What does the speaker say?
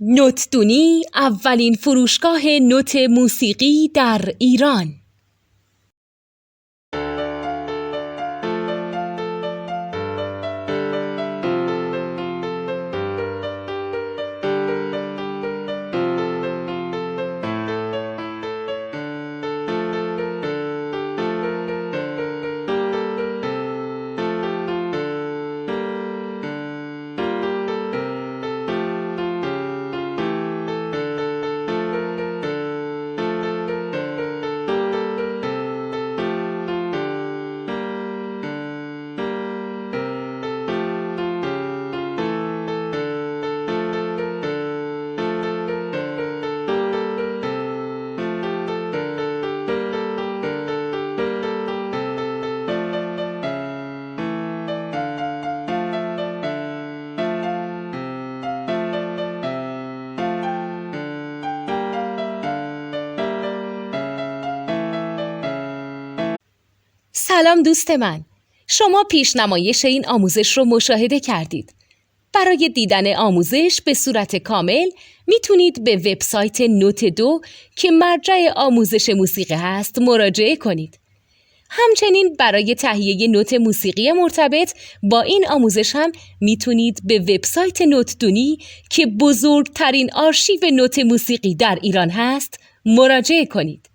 نوتدونی اولین فروشگاه نوت موسیقی در ایران. سلام دوست من، شما پیشنمایش این آموزش رو مشاهده کردید. برای دیدن آموزش به صورت کامل میتونید به وبسایت نوت2 که مرجع آموزش موسیقی هست مراجعه کنید. همچنین برای تهیه نوت موسیقی مرتبط با این آموزش هم میتونید به وبسایت نوتدونی که بزرگترین آرشیو نوت موسیقی در ایران هست مراجعه کنید.